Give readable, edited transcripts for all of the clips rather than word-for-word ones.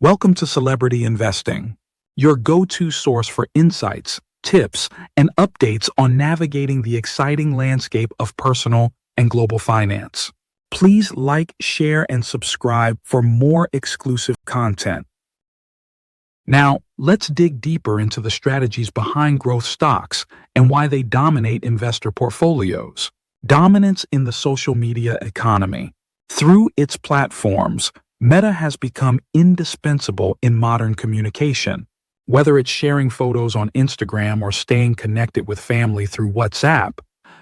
Welcome to Celebrity Investing, your go-to source for insights, tips, and updates on navigating the exciting landscape of personal and global finance. Please like, share, and subscribe for more exclusive content. Now, let's dig deeper into the strategies behind growth stocks and why they dominate investor portfolios. Dominance in the social media economy. Through its platforms, Meta has become indispensable in modern communication. Whether it's sharing photos on Instagram or staying connected with family through WhatsApp,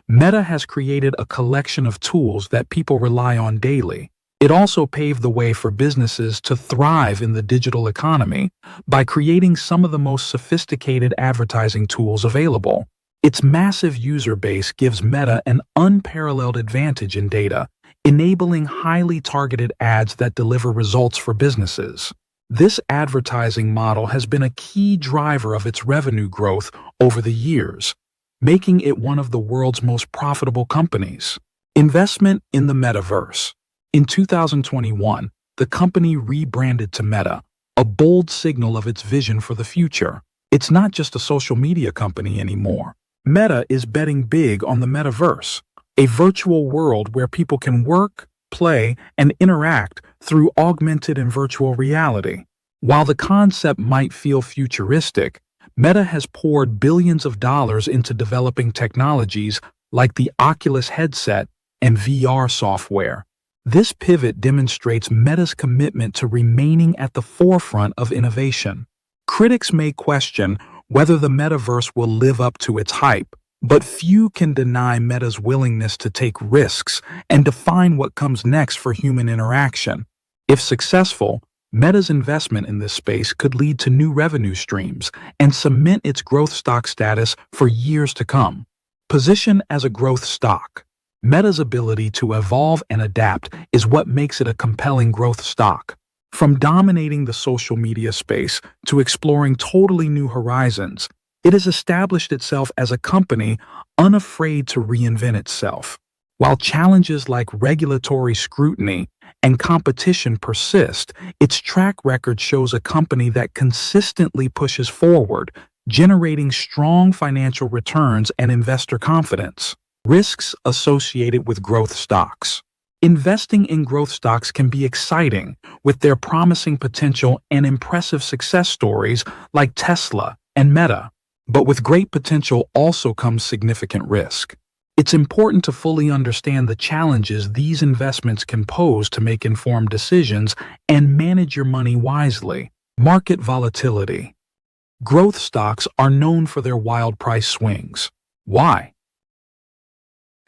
Meta has created a collection of tools that people rely on daily. It also paved the way for businesses to thrive in the digital economy by creating some of the most sophisticated advertising tools available. Its massive user base gives Meta an unparalleled advantage in data, enabling highly targeted ads that deliver results for businesses. This advertising model has been a key driver of its revenue growth over the years, making it one of the world's most profitable companies. Investment in the metaverse. In 2021, the company rebranded to Meta, a bold signal of its vision for the future. It's not just a social media company anymore. Meta is betting big on the metaverse, a virtual world where people can work, play, and interact through augmented and virtual reality. While the concept might feel futuristic, Meta has poured billions of dollars into developing technologies like the Oculus headset and VR software. This pivot demonstrates Meta's commitment to remaining at the forefront of innovation. Critics may question whether the metaverse will live up to its hype, but few can deny Meta's willingness to take risks and define what comes next for human interaction. If successful, Meta's investment in this space could lead to new revenue streams and cement its growth stock status for years to come. Position as a growth stock. Meta's ability to evolve and adapt is what makes it a compelling growth stock. From dominating the social media space to exploring totally new horizons, it has established itself as a company unafraid to reinvent itself. While challenges like regulatory scrutiny and competition persist, its track record shows a company that consistently pushes forward, generating strong financial returns and investor confidence. Risks associated with growth stocks. Investing in growth stocks can be exciting, with their promising potential and impressive success stories like Tesla and Meta. But with great potential also comes significant risk. It's important to fully understand the challenges these investments can pose to make informed decisions and manage your money wisely. Market volatility. Growth stocks are known for their wild price swings. Why?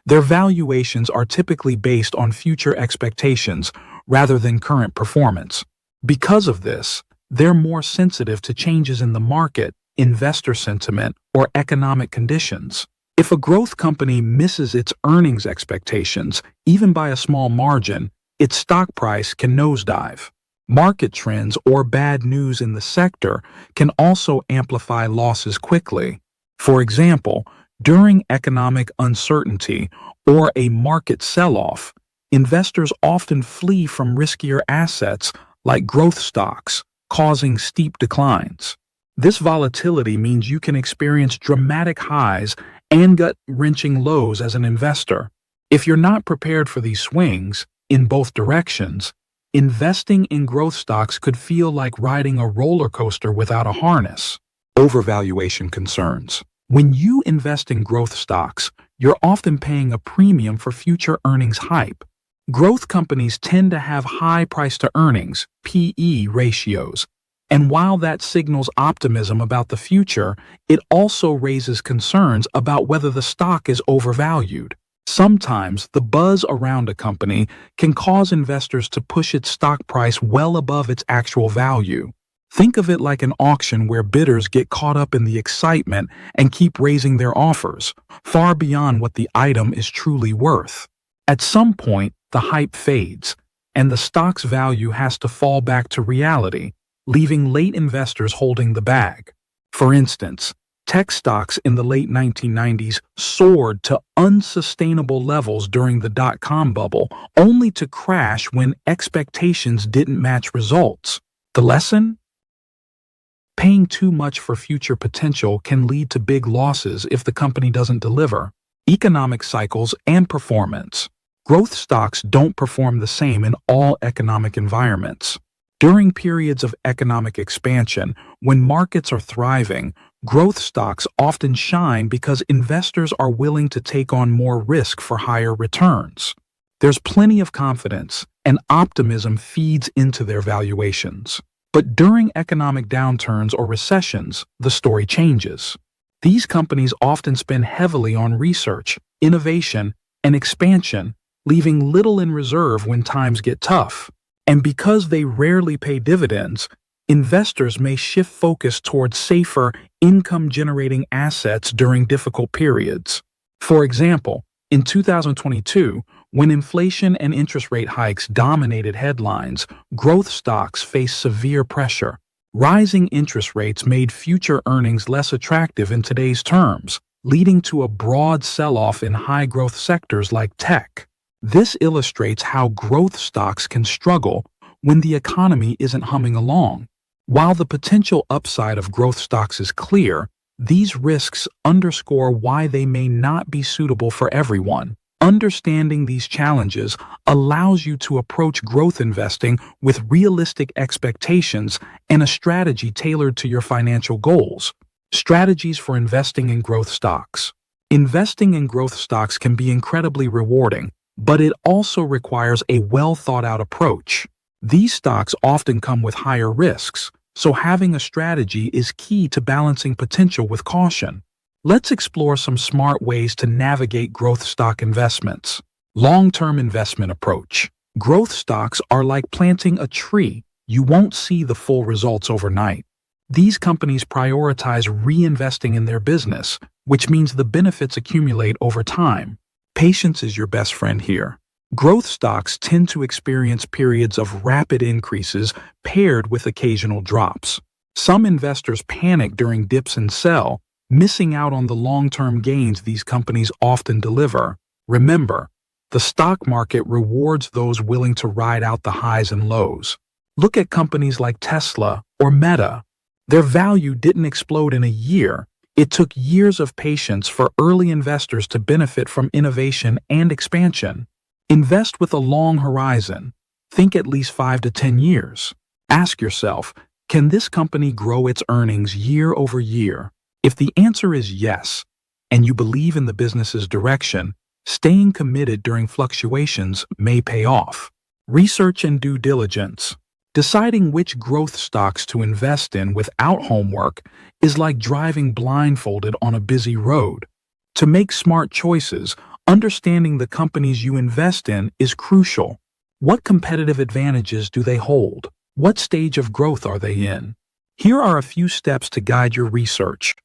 Their valuations are typically based on future expectations rather than current performance. Because of this, they're more sensitive to changes in the market, investor sentiment, or economic conditions. If a growth company misses its earnings expectations, even by a small margin, its stock price can nosedive. Market trends or bad news in the sector can also amplify losses quickly. For example, during economic uncertainty or a market sell-off, investors often flee from riskier assets like growth stocks, causing steep declines. This volatility means you can experience dramatic highs and gut-wrenching lows as an investor. If you're not prepared for these swings, in both directions, investing in growth stocks could feel like riding a roller coaster without a harness. Overvaluation concerns. When you invest in growth stocks, you're often paying a premium for future earnings hype. Growth companies tend to have high price-to-earnings (PE) ratios, and while that signals optimism about the future, it also raises concerns about whether the stock is overvalued. Sometimes the buzz around a company can cause investors to push its stock price well above its actual value. Think of it like an auction where bidders get caught up in the excitement and keep raising their offers, far beyond what the item is truly worth. At some point, the hype fades, and the stock's value has to fall back to reality, leaving late investors holding the bag. For instance, tech stocks in the late 1990s soared to unsustainable levels during the dot-com bubble, only to crash when expectations didn't match results. The lesson? Paying too much for future potential can lead to big losses if the company doesn't deliver. Economic cycles and performance. Growth stocks don't perform the same in all economic environments. During periods of economic expansion, when markets are thriving, growth stocks often shine because investors are willing to take on more risk for higher returns. There's plenty of confidence, and optimism feeds into their valuations. But during economic downturns or recessions, the story changes. These companies often spend heavily on research, innovation, and expansion, leaving little in reserve when times get tough. And because they rarely pay dividends, investors may shift focus towards safer, income-generating assets during difficult periods. For example, in 2022, when inflation and interest rate hikes dominated headlines, growth stocks faced severe pressure. Rising interest rates made future earnings less attractive in today's terms, leading to a broad sell-off in high-growth sectors like tech. This illustrates how growth stocks can struggle when the economy isn't humming along. While the potential upside of growth stocks is clear, these risks underscore why they may not be suitable for everyone. Understanding these challenges allows you to approach growth investing with realistic expectations and a strategy tailored to your financial goals. Strategies for investing in growth stocks. Investing in growth stocks can be incredibly rewarding, but it also requires a well-thought-out approach. These stocks often come with higher risks, so having a strategy is key to balancing potential with caution. Let's explore some smart ways to navigate growth stock investments. Long-term investment approach. Growth stocks are like planting a tree. You won't see the full results overnight. These companies prioritize reinvesting in their business, which means the benefits accumulate over time. Patience is your best friend here. Growth stocks tend to experience periods of rapid increases paired with occasional drops. Some investors panic during dips and sell, missing out on the long-term gains these companies often deliver. Remember, the stock market rewards those willing to ride out the highs and lows. Look at companies like Tesla or Meta. Their value didn't explode in a year. It took years of patience for early investors to benefit from innovation and expansion. Invest with a long horizon. Think at least 5 to 10 years. Ask yourself, can this company grow its earnings year over year? If the answer is yes, and you believe in the business's direction, staying committed during fluctuations may pay off. Research and due diligence. Deciding which growth stocks to invest in without homework is like driving blindfolded on a busy road. To make smart choices, understanding the companies you invest in is crucial. What competitive advantages do they hold? What stage of growth are they in? Here are a few steps to guide your research.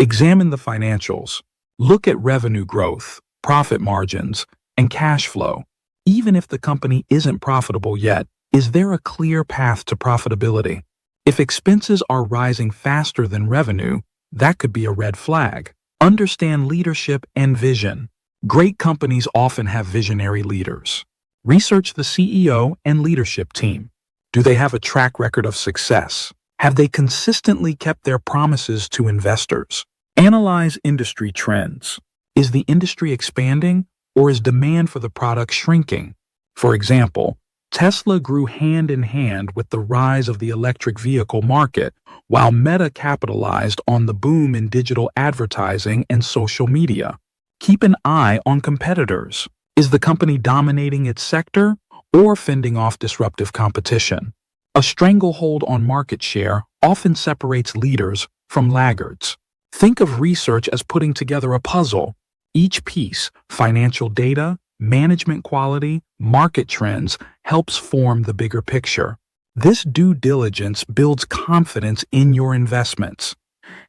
Examine the financials. Look at revenue growth, profit margins, and cash flow. Even if the company isn't profitable yet, is there a clear path to profitability? If expenses are rising faster than revenue, that could be a red flag. Understand leadership and vision. Great companies often have visionary leaders. Research the CEO and leadership team. Do they have a track record of success? Have they consistently kept their promises to investors? Analyze industry trends. Is the industry expanding, or is demand for the product shrinking? For example, Tesla grew hand in hand with the rise of the electric vehicle market, while Meta capitalized on the boom in digital advertising and social media. Keep an eye on competitors. Is the company dominating its sector or fending off disruptive competition? A stranglehold on market share often separates leaders from laggards. Think of research as putting together a puzzle. Each piece, financial data, management quality, market trends, helps form the bigger picture. This due diligence builds confidence in your investments,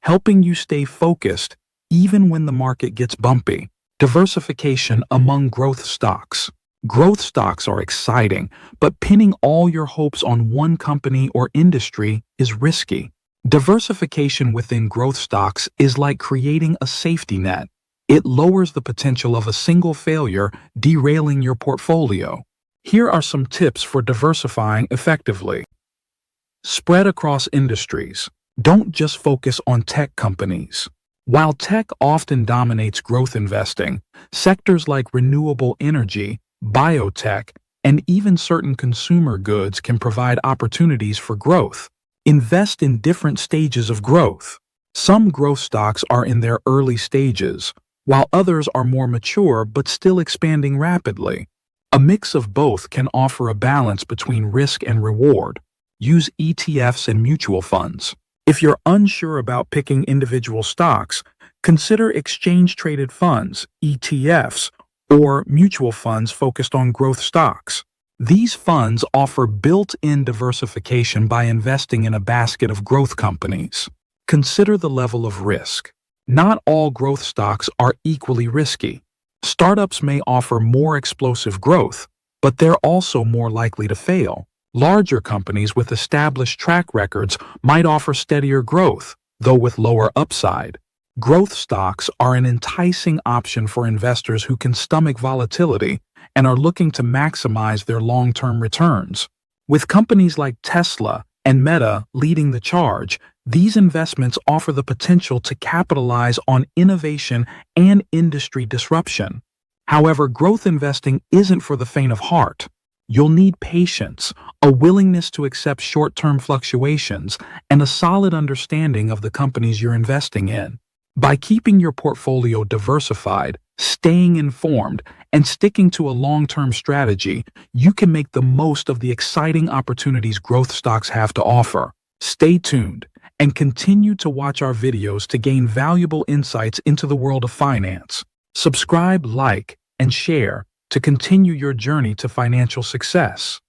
helping you stay focused even when the market gets bumpy. Diversification among growth stocks. Growth stocks are exciting, but pinning all your hopes on one company or industry is risky. Diversification within growth stocks is like creating a safety net. It lowers the potential of a single failure derailing your portfolio. Here are some tips for diversifying effectively. Spread across industries. Don't just focus on tech companies. While tech often dominates growth investing, sectors like renewable energy, biotech, and even certain consumer goods can provide opportunities for growth. Invest in different stages of growth. Some growth stocks are in their early stages, while others are more mature but still expanding rapidly. A mix of both can offer a balance between risk and reward. Use ETFs and mutual funds. If you're unsure about picking individual stocks, consider exchange-traded funds, ETFs, or mutual funds focused on growth stocks. These funds offer built-in diversification by investing in a basket of growth companies. Consider the level of risk. Not all growth stocks are equally risky. Startups may offer more explosive growth, but they're also more likely to fail. Larger companies with established track records might offer steadier growth, though with lower upside. Growth stocks are an enticing option for investors who can stomach volatility and are looking to maximize their long-term returns. With companies like Tesla and Meta leading the charge, these investments offer the potential to capitalize on innovation and industry disruption. However, growth investing isn't for the faint of heart. You'll need patience, a willingness to accept short-term fluctuations, and a solid understanding of the companies you're investing in. By keeping your portfolio diversified, staying informed, and sticking to a long-term strategy, you can make the most of the exciting opportunities growth stocks have to offer. Stay tuned and continue to watch our videos to gain valuable insights into the world of finance. Subscribe, like, and share to continue your journey to financial success.